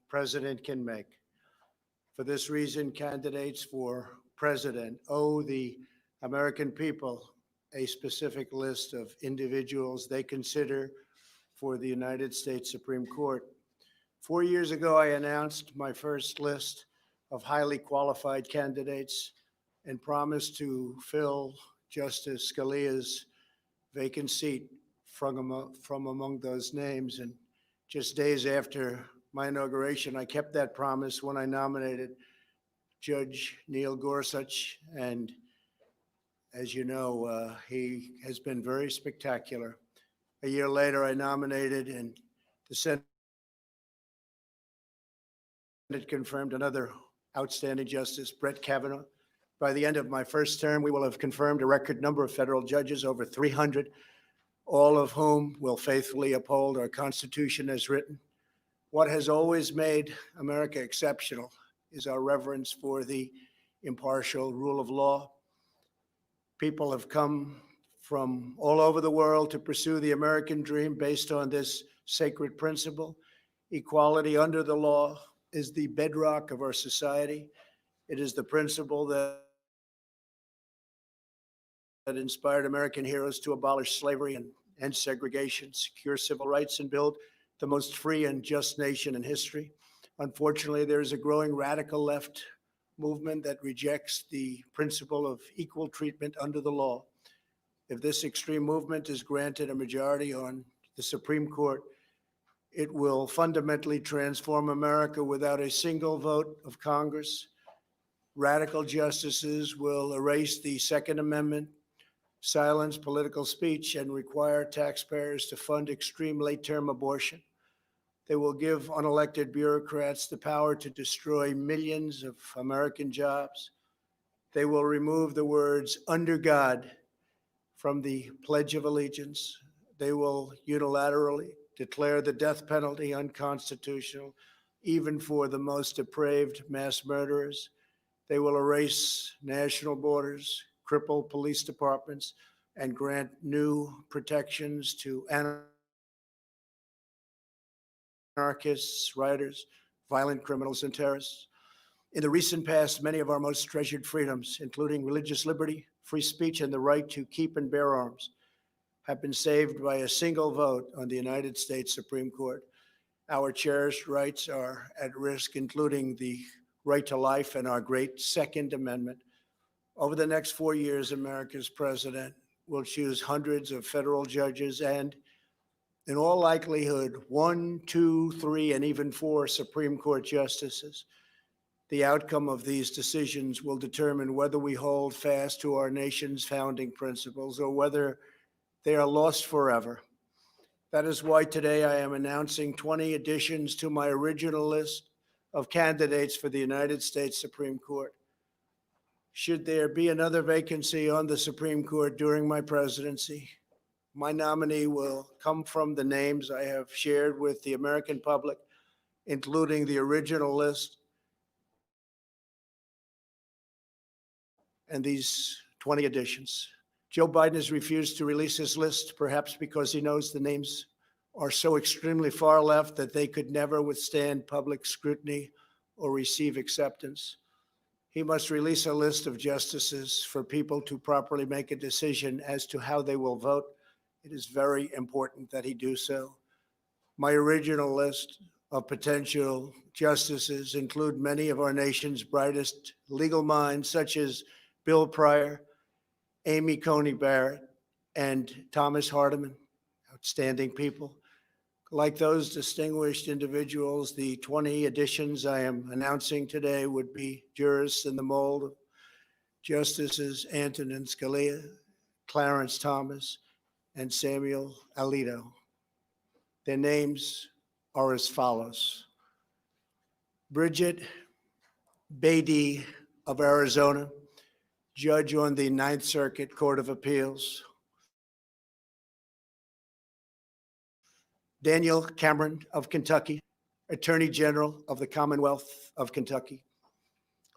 president can make. For this reason, candidates for president owe the American people a specific list of individuals they consider for the United States Supreme Court. 4 years ago, I announced my first list of highly qualified candidates and promised to fill Justice Scalia's vacant seat from among those names. And just days after my inauguration, I kept that promise when I nominated Judge Neil Gorsuch. And as you know, he has been very spectacular. A year later, I nominated, and the Senate confirmed another outstanding justice, Brett Kavanaugh. By the end of my first term, we will have confirmed a record number of federal judges, over 300, all of whom will faithfully uphold our Constitution as written. What has always made America exceptional is our reverence for the impartial rule of law. People have come from all over the world to pursue the American dream based on this sacred principle. Equality under the law is the bedrock of our society. It is the principle that inspired American heroes to abolish slavery and end segregation, secure civil rights, and build the most free and just nation in history. Unfortunately, there is a growing radical left movement that rejects the principle of equal treatment under the law. If this extreme movement is granted a majority on the Supreme Court, it will fundamentally transform America without a single vote of Congress. Radical justices will erase the Second Amendment, silence political speech, and require taxpayers to fund extreme late-term abortion. They will give unelected bureaucrats the power to destroy millions of American jobs. They will remove the words "under God" from the Pledge of Allegiance. They will unilaterally declare the death penalty unconstitutional, even for the most depraved mass murderers. They will erase national borders, cripple police departments, and grant new protections to anarchists, rioters, violent criminals, and terrorists. In the recent past, many of our most treasured freedoms, including religious liberty, free speech, and the right to keep and bear arms, have been saved by a single vote on the United States Supreme Court. Our cherished rights are at risk, including the right to life and our great Second Amendment. Over the next 4 years, America's president will choose hundreds of federal judges and, in all likelihood, 1, 2, 3, and even 4 Supreme Court justices. The outcome of these decisions will determine whether we hold fast to our nation's founding principles or whether they are lost forever. That is why today I am announcing 20 additions to my original list of candidates for the United States Supreme Court. Should there be another vacancy on the Supreme Court during my presidency, my nominee will come from the names I have shared with the American public, including the original list and these 20 additions. Joe Biden has refused to release his list, perhaps because he knows the names are so extremely far left that they could never withstand public scrutiny or receive acceptance. He must release a list of justices for people to properly make a decision as to how they will vote. It is very important that he do so. My original list of potential justices include many of our nation's brightest legal minds, such as Bill Pryor, Amy Coney Barrett, and Thomas Hardiman, outstanding people. Like those distinguished individuals, the 20 additions I am announcing today would be jurists in the mold of Justices Antonin Scalia, Clarence Thomas, and Samuel Alito. Their names are as follows: Bridget Beatty of Arizona, judge on the Ninth Circuit Court of Appeals. Daniel Cameron of Kentucky, Attorney General of the Commonwealth of Kentucky.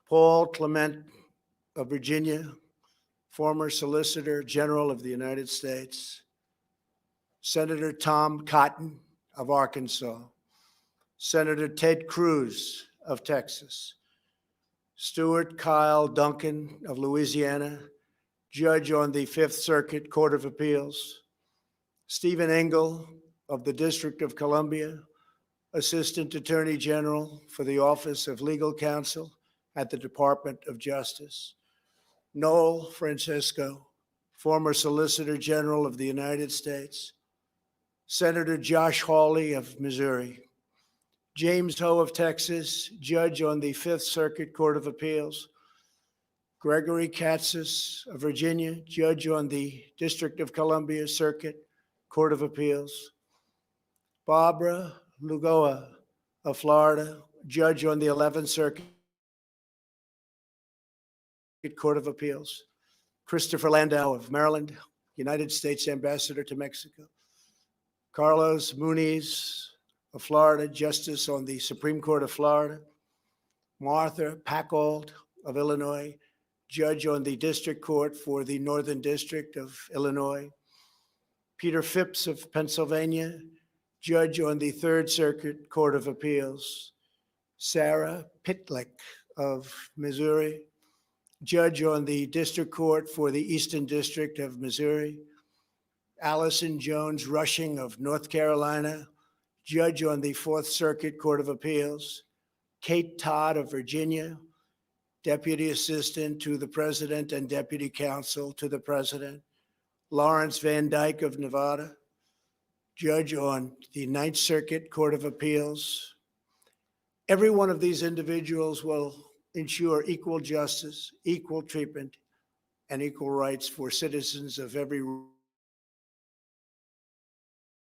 Paul Clement of Virginia, former Solicitor General of the United States. Senator Tom Cotton of Arkansas. Senator Ted Cruz of Texas, Stuart Kyle Duncan of Louisiana, judge on the Fifth Circuit Court of Appeals, Stephen Engel of the District of Columbia, Assistant Attorney General for the Office of Legal Counsel at the Department of Justice, Noel Francisco, former Solicitor General of the United States, Senator Josh Hawley of Missouri, James Ho of Texas, judge on the Fifth Circuit Court of Appeals, Gregory Katt'z of Virginia, judge on the District of Columbia Circuit Court of Appeals, Barbara Lugoa of Florida, judge on the 11th Circuit Court of Appeals, Christopher Landau of Maryland, United States Ambassador to Mexico, Carlos Muniz of Florida, Justice on the Supreme Court of Florida, Martha Packold of Illinois, Judge on the District Court for the Northern District of Illinois, Peter Phipps of Pennsylvania, Judge on the Third Circuit Court of Appeals, Sarah Pitlick of Missouri, Judge on the District Court for the Eastern District of Missouri, Allison Jones Rushing of North Carolina, Judge on the Fourth Circuit Court of Appeals, Kate Todd of Virginia, Deputy Assistant to the President and Deputy Counsel to the President, Lawrence Van Dyke of Nevada, Judge on the Ninth Circuit Court of Appeals. Every one of these individuals will ensure equal justice, equal treatment, and equal rights for citizens of every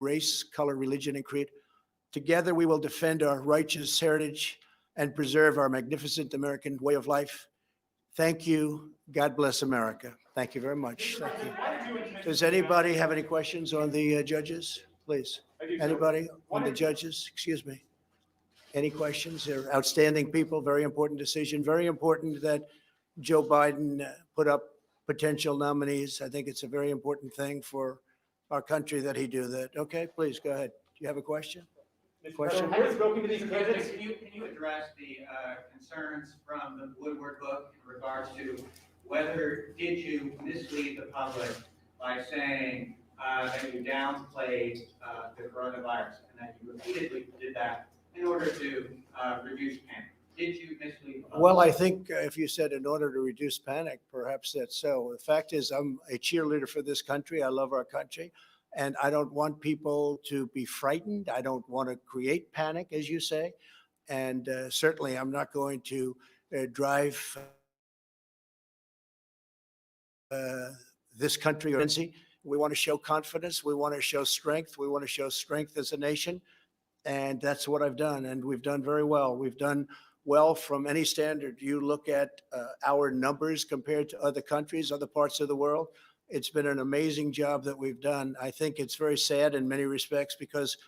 race, color, religion, and creed. Together, we will defend our righteous heritage and preserve our magnificent American way of life. Thank you. God bless America. Thank you very much. Thank you. Does anybody have any questions on the judges? Please. Anybody on the judges? Excuse me. Any questions? They're outstanding people, very important decision. Very important that Joe Biden put up potential nominees. I think it's a very important thing for our country that he do that. Okay, please go ahead. Do you have a question? Question? Can you address the concerns from the Woodward book in regards to whether did you mislead the public by saying that you downplayed the coronavirus and that you repeatedly did that in order to reduce panic? Did you mislead the public? Well, I think if you said in order to reduce panic, perhaps that's so. The fact is, I'm a cheerleader for this country. I love our country. And I don't want people to be frightened. I don't want to create panic, as you say. And certainly, I'm not going to drive this country or frenzy. We want to show confidence. We want to show strength. We want to show strength as a nation. And that's what I've done. And we've done very well. We've done well from any standard. You look at our numbers compared to other countries, other parts of the world. It's been an amazing job that we've done. I think it's very sad in many respects because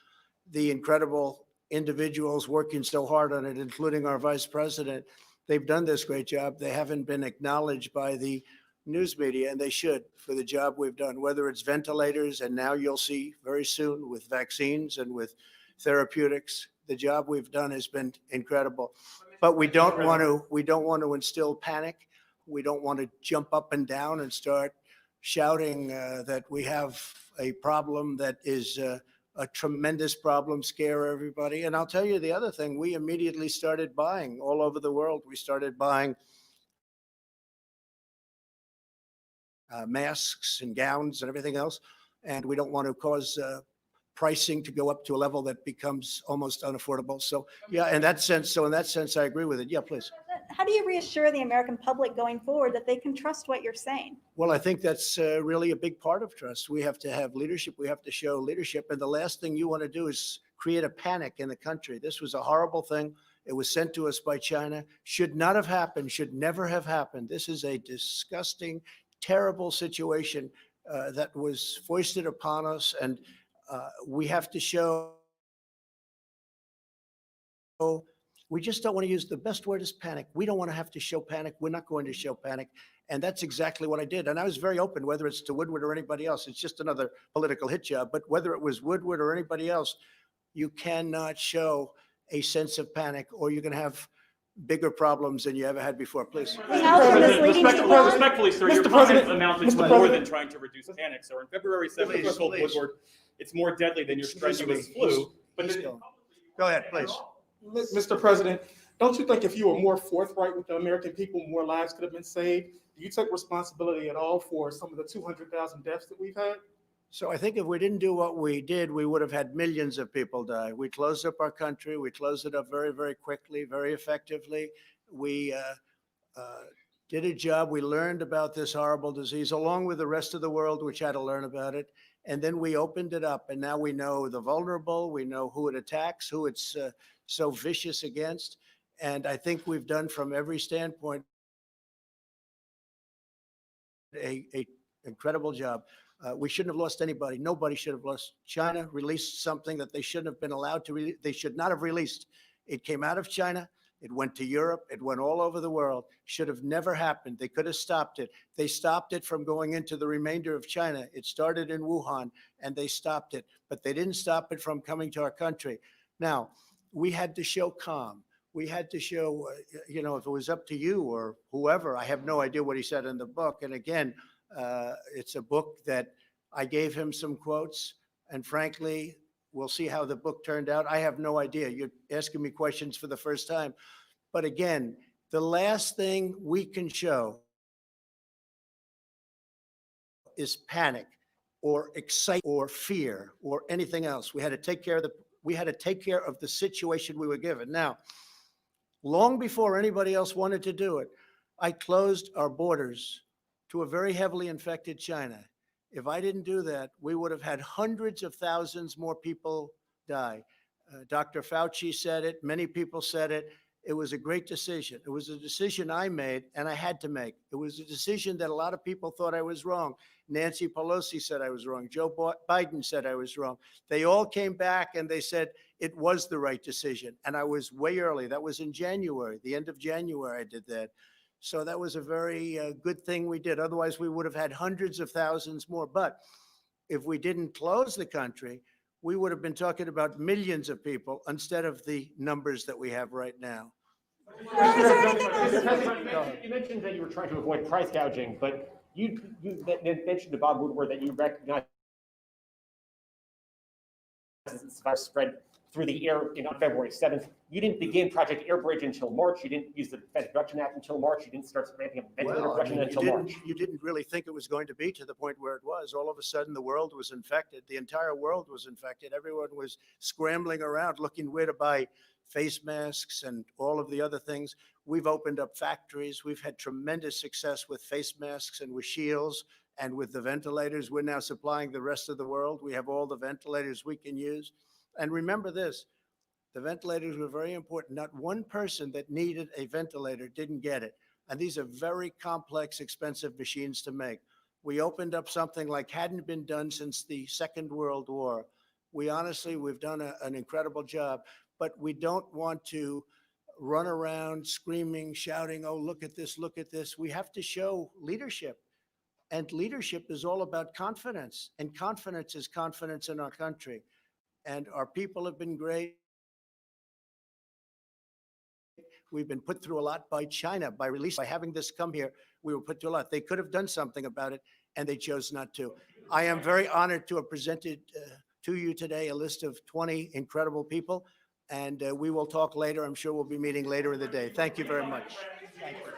the incredible individuals working so hard on it, including our vice president, they've done this great job. They haven't been acknowledged by the news media, and they should, for the job we've done, whether it's ventilators, and now you'll see very soon with vaccines and with therapeutics. The job we've done has been incredible. But we don't want to instill panic. We don't want to jump up and down and start shouting that we have a problem that is a tremendous problem, scare everybody. And I'll tell you the other thing, we immediately started buying all over the world. We started buying masks and gowns and everything else. And we don't want to cause pricing to go up to a level that becomes almost unaffordable. So yeah, in that sense, I agree with it. Yeah, please. How do you reassure the American public going forward that they can trust what you're saying? Well, I think that's really a big part of trust. We have to have leadership. We have to show leadership. And the last thing you want to do is create a panic in the country. This was a horrible thing. It was sent to us by China. Should not have happened, should never have happened. This is a disgusting, terrible situation that was foisted upon us. And we have to show, we just don't want to use the best word is panic. We don't want to have to show panic. We're not going to show panic. And that's exactly what I did. And I was very open, whether it's to Woodward or anybody else. It's just another political hit job. But whether it was Woodward or anybody else, you cannot show a sense of panic, or you're going to have bigger problems than you ever had before. Please. Anything else you're misleading people on? Respectfully, sir, your Mr. comment President, amounted to Mr. more President. than trying to reduce panic. So on February 7th, Please, Crystal please. Woodward, it's more deadly than your Excuse strenuous me. flu. But He's going. Go ahead, please. Mr. President, don't you think if you were more forthright with the American people, more lives could have been saved? Do you take responsibility at all for some of the 200,000 deaths that we've had? So I think if we didn't do what we did, we would have had millions of people die. We closed up our country. We closed it up very, very quickly, very effectively. We did a job. We learned about this horrible disease along with the rest of the world, which had to learn about it. And then we opened it up. And now we know the vulnerable. We know who it attacks, who it's so vicious against. And I think we've done from every standpoint a incredible job. We shouldn't have lost anybody. Nobody should have lost. China released something that they shouldn't have been allowed to release. They should not have released. It came out of China. It went to Europe. It went all over the world. Should have never happened. They could have stopped it. They stopped it from going into the remainder of China. It started in Wuhan, and they stopped it. But they didn't stop it from coming to our country. Now, we had to show calm. We had to show, if it was up to you or whoever, I have no idea what he said in the book. And again, it's a book that I gave him some quotes, and frankly, we'll see how the book turned out. I have no idea. You're asking me questions for the first time. But again, the last thing we can show is panic or excitement or fear or anything else. We had to take care of the situation we were given. Now, long before anybody else wanted to do it, I closed our borders to a very heavily infected China. If I didn't do that, we would have had hundreds of thousands more people die. Dr. Fauci said it. Many people said it. It was a great decision. It was a decision I made, and I had to make. It was a decision that a lot of people thought I was wrong. Nancy Pelosi said I was wrong. Joe Biden said I was wrong. They all came back and they said it was the right decision. And I was way early. That was in January, the end of January I did that. So that was a very good thing we did. Otherwise, we would have had hundreds of thousands more. But if we didn't close the country, we would have been talking about millions of people instead of the numbers that we have right now. Is there anything else? You mentioned that you were trying to avoid price gouging, but you mentioned to Bob Woodward that you recognize this virus spread through the air on February 7th. You didn't begin Project Airbridge until March. You didn't use the Defense Production Act until March. You didn't start ramping up ventilator production until March. You didn't really think it was going to be to the point where it was. All of a sudden, the world was infected. The entire world was infected. Everyone was scrambling around looking where to buy face masks and all of the other things. We've opened up factories. We've had tremendous success with face masks and with shields and with the ventilators. We're now supplying the rest of the world. We have all the ventilators we can use. And remember this, the ventilators were very important. Not one person that needed a ventilator didn't get it. And these are very complex, expensive machines to make. We opened up something like hadn't been done since the Second World War. We've done an incredible job, but we don't want to run around screaming, shouting, oh, look at this, look at this. We have to show leadership. And leadership is all about confidence. And confidence is confidence in our country. And our people have been great. We've been put through a lot by China, by having this come here. We were put through a lot. They could have done something about it, and they chose not to. I am very honored to have presented to you today a list of 20 incredible people, and we will talk later. I'm sure we'll be meeting later in the day. Thank you very much. Thank you.